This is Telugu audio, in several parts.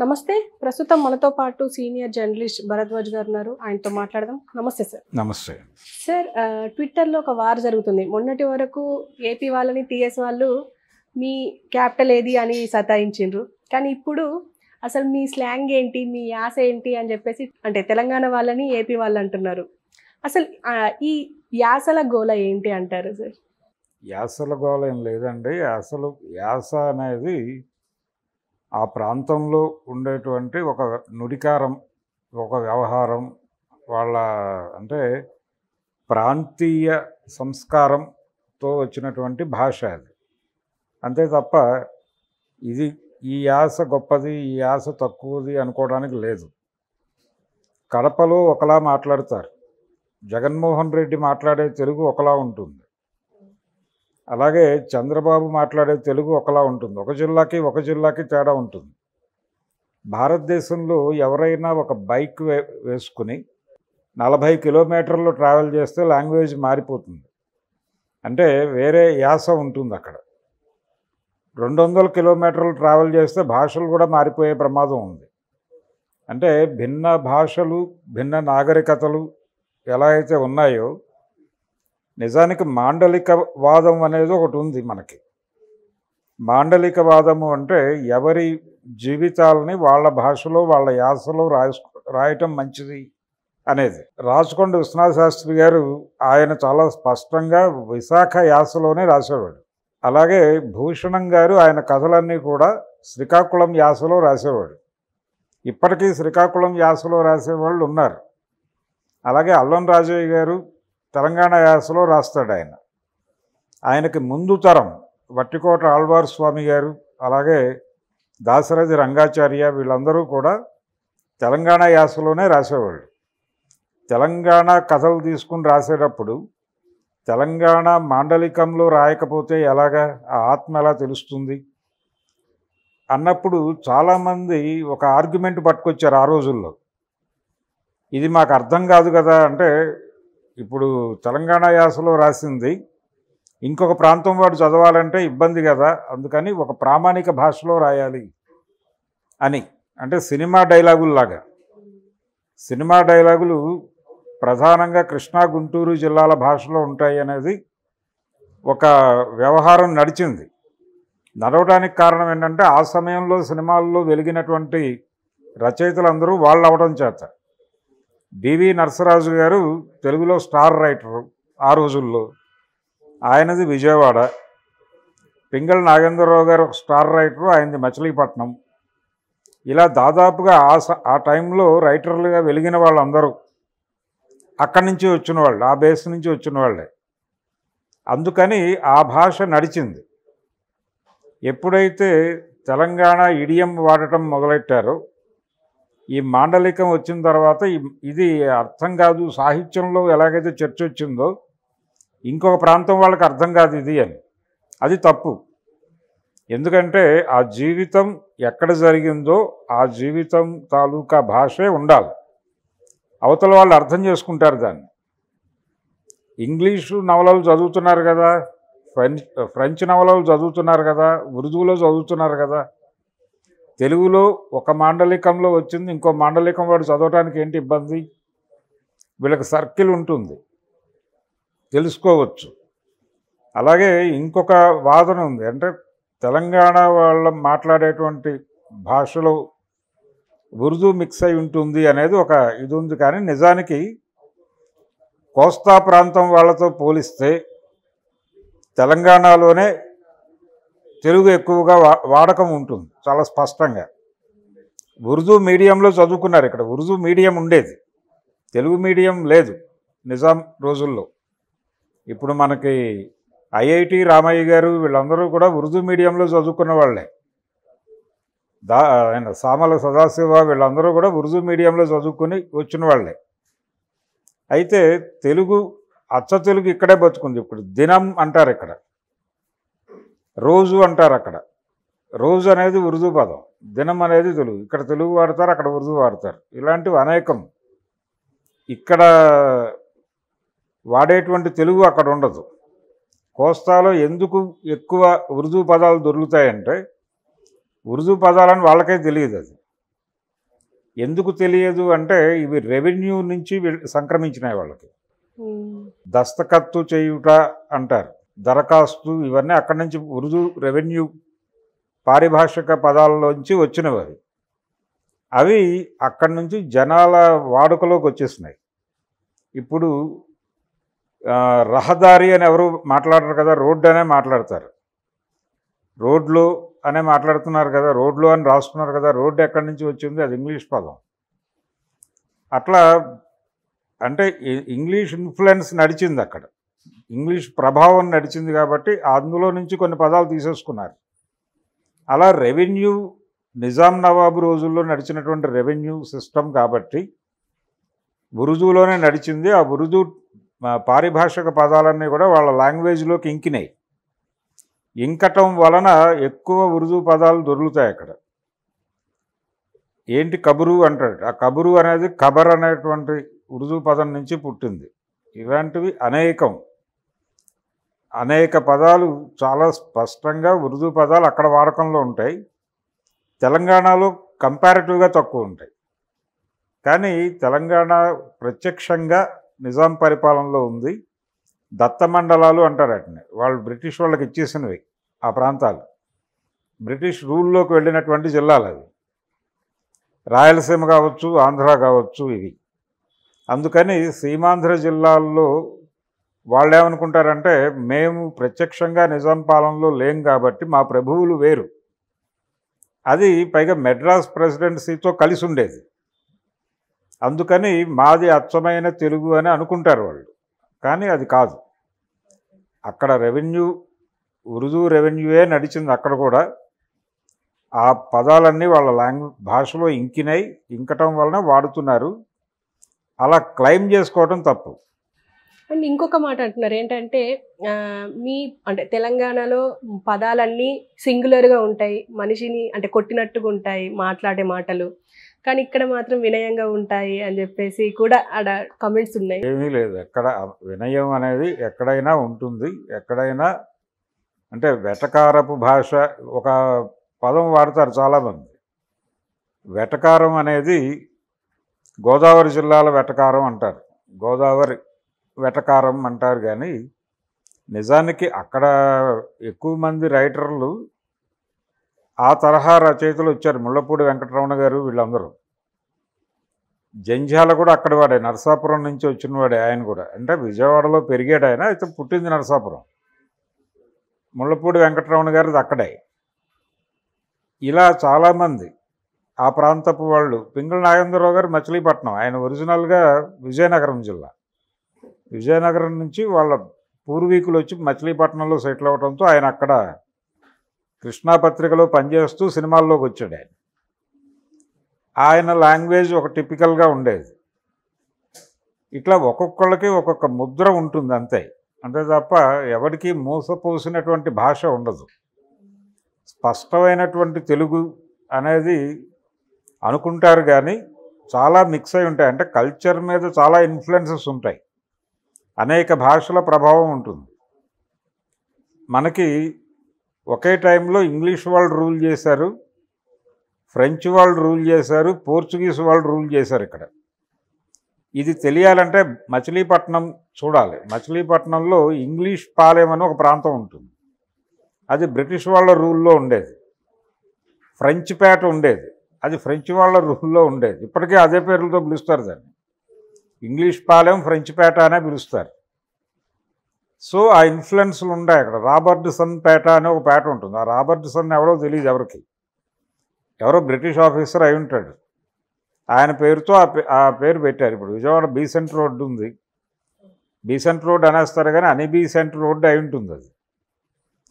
నమస్తే. ప్రస్తుతం మనతో పాటు సీనియర్ జర్నలిస్ట్ భరద్వాజ్ గారు ఉన్నారు. ఆయనతో మాట్లాడదాం. నమస్తే సార్. నమస్తే సార్, ట్విట్టర్లో ఒక వార్ జరుగుతుంది. మొన్నటి వరకు ఏపీ వాళ్ళని టీఎస్ వాళ్ళు మీ క్యాపిటల్ ఏది అని సతాయించిండ్రు. కానీ ఇప్పుడు అసలు మీ స్లాంగ్ ఏంటి, మీ యాస ఏంటి అని చెప్పేసి అంటే తెలంగాణ వాళ్ళని ఏపీ వాళ్ళు అంటున్నారు. అసలు ఈ యాసల గోల ఏంటి అంటారు సార్? యాసల గోల ఏం లేదండి. అసలు యాస అనేది ఆ ప్రాంతంలో ఉండేటువంటి ఒక నుడికారం, ఒక వ్యవహారం, వాళ్ళ అంటే ప్రాంతీయ సంస్కారంతో వచ్చినటువంటి భాష అది. అంతే తప్ప ఇది ఈ యాస గొప్పది, ఈ యాస తక్కువది అనుకోవడానికి లేదు. కడపలో ఒకలా మాట్లాడతారు, జగన్మోహన్ రెడ్డి మాట్లాడే తెలుగు ఒకలా ఉంటుంది, అలాగే చంద్రబాబు మాట్లాడే తెలుగు ఒకలా ఉంటుంది. ఒక జిల్లాకి తేడా ఉంటుంది. భారతదేశంలో ఎవరైనా ఒక బైక్ వేసుకుని 40 కిలోమీటర్లు ట్రావెల్ చేస్తే లాంగ్వేజ్ మారిపోతుంది. అంటే వేరే యాస ఉంటుంది అక్కడ. 200 కిలోమీటర్లు ట్రావెల్ చేస్తే భాషలు కూడా మారిపోయే ప్రమాదం ఉంది. అంటే భిన్న భాషలు, భిన్న నాగరికతలు ఎలా అయితే ఉన్నాయో, నిజానికి మాండలికవాదం అనేది ఒకటి ఉంది మనకి. మాండలికవాదము అంటే ఎవరి జీవితాలని వాళ్ళ భాషలో, వాళ్ళ యాసలో రాయటం మంచిది అనేది. రాచకొండ విశ్వనాథ శాస్త్రి గారు ఆయన చాలా స్పష్టంగా విశాఖ యాసలోనే రాసేవాడు. అలాగే భూషణం గారు ఆయన కథలన్నీ కూడా శ్రీకాకుళం యాసలో రాసేవాడు. ఇప్పటికీ శ్రీకాకుళం యాసలో రాసేవాళ్ళు ఉన్నారు. అలాగే అల్లం రాజయ్య గారు తెలంగాణ యాసలో రాస్తాడు. ఆయనకి ముందు తరం వట్టికోట ఆళ్వార్ స్వామి గారు, అలాగే దాశరథి రంగాచార్య, వీళ్ళందరూ కూడా తెలంగాణ యాసలోనే రాసేవాళ్ళు. తెలంగాణ కథలు తీసుకుని రాసేటప్పుడు తెలంగాణ మాండలికంలో రాయకపోతే ఎలాగా, ఆ ఆత్మ ఎలా తెలుస్తుంది అన్నప్పుడు చాలామంది ఒక ఆర్గ్యుమెంట్ పట్టుకొచ్చారు ఆ రోజుల్లో. ఇది మాకు అర్థం కాదు కదా, అంటే ఇప్పుడు తెలంగాణ యాసలో రాసింది ఇంకొక ప్రాంతం వాడు చదవాలంటే ఇబ్బంది కదా, అందుకని ఒక ప్రామాణిక భాషలో రాయాలి అని. అంటే సినిమా డైలాగుల్లాగా. సినిమా డైలాగులు ప్రధానంగా కృష్ణా గుంటూరు జిల్లాల భాషలో ఉంటాయి అనేది ఒక వ్యవహారం నడిచింది. నడవడానికి కారణం ఏంటంటే ఆ సమయంలో సినిమాల్లో వెలిగినటువంటి రచయితలందరూ వాళ్ళు అవడం చేత. బివి నరసరాజు గారు తెలుగులో స్టార్ రైటరు ఆ రోజుల్లో, ఆయనది విజయవాడ. పింగళ నాగేంద్రరావు గారు ఒక స్టార్ రైటరు, ఆయనది మచిలీపట్నం. ఇలా దాదాపుగా ఆ టైంలో రైటర్లుగా వెలిగిన వాళ్ళందరూ అక్కడి నుంచి వచ్చిన వాళ్ళు, ఆ బేస్ నుంచి వచ్చిన వాళ్ళే. అందుకని ఆ భాష నడిచింది. ఎప్పుడైతే తెలంగాణ ఇడియం వాడటం మొదలెట్టారో, ఈ మాండలికం వచ్చిన తర్వాత ఇది అర్థం కాదు, సాహిత్యంలో ఎలాగైతే చర్చ వచ్చిందో ఇంకొక ప్రాంతం వాళ్ళకి అర్థం కాదు ఇది అని. అది తప్పు. ఎందుకంటే ఆ జీవితం ఎక్కడ జరిగిందో ఆ జీవితం తాలూకా భాషే ఉండాలి. అవతల వాళ్ళు అర్థం చేసుకుంటారు దాన్ని. ఇంగ్లీషు నవలలు చదువుతున్నారు కదా, ఫ్రెంచ్ నవలలు చదువుతున్నారు కదా, ఉర్దూలో చదువుతున్నారు కదా. తెలుగులో ఒక మాండలికంలో వచ్చింది ఇంకో మాండలికం వాడు చదవడానికి ఏంటి ఇబ్బంది? వీళ్ళకి సర్కిల్ ఉంటుంది, తెలుసుకోవచ్చు. అలాగే ఇంకొక వాదన ఉంది. అంటే తెలంగాణ వాళ్ళ మాట్లాడేటువంటి భాషలో ఉర్దూ మిక్స్ అయి ఉంటుంది అనేది ఒక ఇది ఉంది. కానీ నిజానికి కోస్తా ప్రాంతం వాళ్ళతో పోలిస్తే తెలంగాణలోనే తెలుగు ఎక్కువగా వాడకం ఉంటుంది చాలా స్పష్టంగా. ఉర్దూ మీడియంలో చదువుకున్నారు. ఇక్కడ ఉర్దూ మీడియం ఉండేది, తెలుగు మీడియం లేదు నిజాం రోజుల్లో. ఇప్పుడు మనకి ఐఐటి రామయ్య గారు వీళ్ళందరూ కూడా ఉర్దూ మీడియంలో చదువుకున్న వాళ్ళే. ఆయన సామల సదాశివ వీళ్ళందరూ కూడా ఉర్దూ మీడియంలో చదువుకుని వచ్చిన వాళ్ళే. అయితే తెలుగు, అచ్చ తెలుగు ఇక్కడే బతుకుంది. ఇప్పుడు దినం అంటారు, ఇక్కడ రోజు అంటారు. అక్కడ రోజు అనేది ఉర్దూ పదం, దినం అనేది తెలుగు. ఇక్కడ తెలుగు వాడతారు, అక్కడ ఉర్దూ వాడతారు. ఇలాంటివి అనేకం. ఇక్కడ వాడేటువంటి తెలుగు అక్కడ ఉండదు. కోస్తాలో ఎందుకు ఎక్కువ ఉర్దూ పదాలు దొరుకుతాయంటే ఉర్దూ పదాలని వాళ్ళకే తెలియదు. అది ఎందుకు తెలియదు అంటే ఇవి రెవెన్యూ నుంచి సంక్రమించినాయి వాళ్ళకి. దస్తఖత్తు చేయుట అంటారు, దరఖాస్తు, ఇవన్నీ అక్కడి నుంచి ఉర్దూ రెవెన్యూ పారిభాషిక పదాల్లోంచి వచ్చినవి. అవి అక్కడి నుంచి జనాల వాడుకలోకి వచ్చేసినాయి. ఇప్పుడు రహదారి అని ఎవరు మాట్లాడరు కదా, రోడ్డు అనే మాట్లాడతారు. రోడ్లు అనే మాట్లాడుతున్నారు కదా, రోడ్లు అని రాస్తున్నారు కదా. రోడ్డు ఎక్కడి నుంచి వచ్చింది? అది ఇంగ్లీష్ పదం. అట్లా అంటే ఇంగ్లీష్ ఇన్ఫ్లుయెన్స్ నడిచింది అక్కడ, ఇంగ్లీష్ ప్రభావం నడిచింది కాబట్టి అందులో నుంచి కొన్ని పదాలు తీసేసుకున్నారు. అలా రెవెన్యూ నిజాం నవాబు రోజుల్లో నడిచినటువంటి రెవెన్యూ సిస్టమ్ కాబట్టి ఉర్దూలోనే నడిచింది. ఆ ఉర్దూ పారిభాషిక పదాలన్నీ కూడా వాళ్ళ లాంగ్వేజ్లోకి ఇంకినాయి. ఇంకటం వలన ఎక్కువ ఉర్దూ పదాలు దొరుకుతాయి అక్కడ. ఏంటి కబురు అంటాడు, ఆ కబురు అనేది ఖబర్ అనేటువంటి ఉర్దూ పదం నుంచి పుట్టింది. ఇలాంటివి అనేక పదాలు చాలా స్పష్టంగా ఉర్దూ పదాలు అక్కడ వాడకంలో ఉంటాయి. తెలంగాణలో కంపారిటివ్గా తక్కువ ఉంటాయి. కానీ తెలంగాణ ప్రత్యక్షంగా నిజాం పరిపాలనలో ఉంది. దత్తమండలాలు అంటారు వాటిని, వాళ్ళు బ్రిటిష్ వాళ్ళకి ఇచ్చేసినవి. ఆ ప్రాంతాలు బ్రిటిష్ రూల్లోకి వెళ్ళినటువంటి జిల్లాలు అవి. రాయలసీమ కావచ్చు, ఆంధ్ర కావచ్చు, ఇవి. అందుకని సీమాంధ్ర జిల్లాల్లో వాళ్ళు ఏమనుకుంటారంటే, మేము ప్రత్యక్షంగా నిజాం పాలనలో లేం కాబట్టి మా ప్రభువులు వేరు. అది పైగా మెడ్రాస్ ప్రెసిడెన్సీతో కలిసి ఉండేది. అందుకని మాది అచ్చమైన తెలుగు అని అనుకుంటారు వాళ్ళు. కానీ అది కాదు. అక్కడ రెవెన్యూ ఉర్దూ రెవెన్యూయే నడిచింది అక్కడ కూడా. ఆ పదాలన్నీ వాళ్ళ భాషలో ఇంకినాయి. ఇంకటం వలన వాడుతున్నారు. అలా క్లెయిమ్ చేసుకోవటం తప్పు. అండ్ ఇంకొక మాట అంటున్నారు ఏంటంటే, అంటే తెలంగాణలో పదాలన్నీ సింగులర్గా ఉంటాయి, మనిషిని అంటే కొట్టినట్టుగా ఉంటాయి మాట్లాడే మాటలు, కానీ ఇక్కడ మాత్రం వినయంగా ఉంటాయి అని చెప్పేసి కూడా ఆడ కమెంట్స్ ఉన్నాయి. ఏమీ లేదు, ఎక్కడ వినయం అనేది ఎక్కడైనా ఉంటుంది. ఎక్కడైనా అంటే వెటకారపు భాష ఒక పదం వాడతారు చాలామంది. వెటకారం అనేది గోదావరి జిల్లాల వెటకారం అంటారు, గోదావరి వెటకారం అంటారు. కానీ నిజానికి అక్కడ ఎక్కువ మంది రైటర్లు ఆ తరహా రచయితలు వచ్చారు. ముళ్ళపూడి వెంకటరమణ గారు, వీళ్ళందరూ. జంధ్యాల కూడా అక్కడ వాడే, నరసాపురం నుంచి వచ్చిన వాడే ఆయన కూడా. అంటే విజయవాడలో పెరిగాడు ఆయన, అయితే పుట్టింది నరసాపురం. ముళ్ళపూడి వెంకటరమణ గారిది అక్కడే. ఇలా చాలామంది ఆ ప్రాంతపు వాళ్ళు. పింగళ నాగేంద్రరావు గారు మచిలీపట్నం, ఆయన ఒరిజినల్గా విజయనగరం జిల్లా. విజయనగరం నుంచి వాళ్ళ పూర్వీకులు వచ్చి మచిలీపట్నంలో సెటిల్ అవడంతో ఆయన అక్కడ కృష్ణా పత్రికలో పనిచేస్తూ సినిమాల్లోకి వచ్చాడు. ఆయన లాంగ్వేజ్ ఒక టిపికల్గా ఉండేది. ఇట్లా ఒక్కొక్కళ్ళకి ఒక్కొక్క ముద్ర ఉంటుంది అంతే. అంతే తప్ప ఎవరికి మోసపోసినటువంటి భాష ఉండదు. స్పష్టమైనటువంటి తెలుగు అనేది అనుకుంటారు, కానీ చాలా మిక్స్ అయి ఉంటాయి. అంటే కల్చర్ మీద చాలా ఇన్ఫ్లుయెన్సెస్ ఉంటాయి, అనేక భాషల ప్రభావం ఉంటుంది. మనకి ఒకే టైంలో ఇంగ్లీష్ వాళ్ళు రూల్ చేశారు, ఫ్రెంచ్ వాళ్ళు రూల్ చేశారు, పోర్చుగీస్ వాళ్ళు రూల్ చేశారు ఇక్కడ. ఇది తెలియాలంటే మచిలీపట్నం చూడాలి. మచిలీపట్నంలో ఇంగ్లీష్ పాలెం అని ఒక ప్రాంతం ఉంటుంది, అది బ్రిటిష్ వాళ్ళ రూల్లో ఉండేది. ఫ్రెంచ్ పేట ఉండేది, అది ఫ్రెంచ్ వాళ్ళ రూల్లో ఉండేది. ఇప్పటికీ అదే పేర్లతో పిలుస్తారు దాన్ని, ఇంగ్లీష్ పాలెం, ఫ్రెంచ్ పేట అనే పిలుస్తారు. సో ఆ ఇన్ఫ్లుయెన్స్లు ఉంటాయి అక్కడ. రాబర్ట్సన్ పేట అనే ఒక పేట ఉంటుంది. ఆ రాబర్ట్సన్ ఎవరో తెలియదు ఎవరికి, ఎవరో బ్రిటిష్ ఆఫీసర్ అయి ఉంటాడు. ఆయన పేరుతో ఆ పేరు పెట్టారు. ఇప్పుడు విజయవాడ బీసెంట్ రోడ్డు ఉంది, బీసెంట్ రోడ్ అనేస్తారు, కానీ అని బీసెంట్ రోడ్డు అయి ఉంటుంది. అది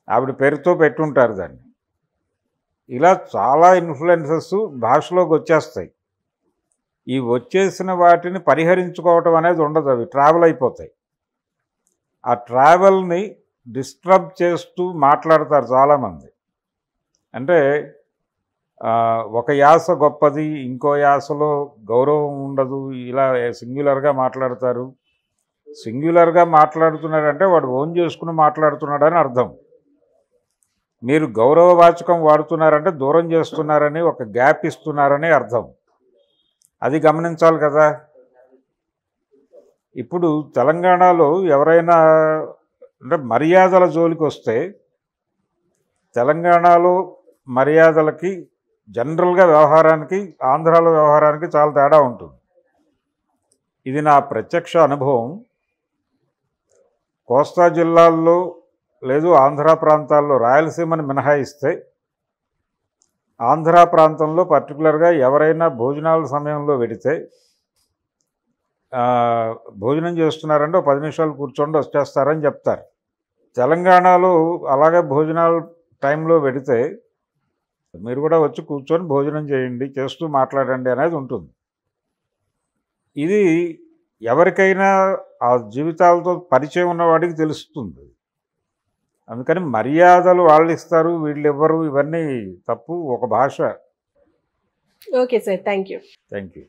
ఆవిడ పేరుతో పెట్టుంటారు దాన్ని. ఇలా చాలా ఇన్ఫ్లుయెన్సెస్ భాషలోకి వచ్చేస్తాయి. ఈ వచ్చేసిన వాటిని పరిహరించుకోవటం అనేది ఉండదు, అవి ట్రావెల్ అయిపోతాయి. ఆ ట్రావెల్ని డిస్టర్బ్ చేస్తూ మాట్లాడతారు చాలామంది. అంటే ఒక యాస గొప్పది, ఇంకో యాసలో గౌరవం ఉండదు, ఇలా సింగ్యులర్గా మాట్లాడతారు. సింగ్యులర్గా మాట్లాడుతున్నాడంటే వాడు ఓన్ చేసుకుని మాట్లాడుతున్నాడని అర్థం. మీరు గౌరవవాచకం వాడుతున్నారంటే దూరం చేస్తున్నారని, ఒక గ్యాప్ ఇస్తున్నారని అర్థం. అది గమనించాలి కదా. ఇప్పుడు తెలంగాణలో ఎవరైనా అంటే మర్యాదల జోలికి వస్తే తెలంగాణలో మర్యాదలకి జనరల్గా వ్యవహారానికి ఆంధ్రాలో వ్యవహారానికి చాలా తేడా ఉంటుంది. ఇది నా ప్రత్యక్ష అనుభవం. కోస్తా జిల్లాల్లో లేదు ఆంధ్ర ప్రాంతాల్లో రాయలసీమని మినహాయిస్తే ఆంధ్ర ప్రాంతంలో పర్టికులర్గా ఎవరైనా భోజనాల సమయంలో వెడితే భోజనం చేస్తున్నారంటే 10 నిమిషాలు కూర్చోండి వచ్చేస్తారని చెప్తారు. తెలంగాణలో అలాగే భోజనాల టైంలో వెడితే మీరు కూడా వచ్చి కూర్చొని భోజనం చేయండి, చేస్తూ మాట్లాడండి అనేది ఉంటుంది. ఇది ఎవరికైనా ఆ జీవితాలతో పరిచయం ఉన్నవాడికి తెలుస్తుంది. అందుకని మర్యాదలు వాళ్ళు ఇస్తారు, వీళ్ళు ఇవ్వరు, ఇవన్నీ తప్పు. ఒక భాష. Okay sir, thank you. Thank you.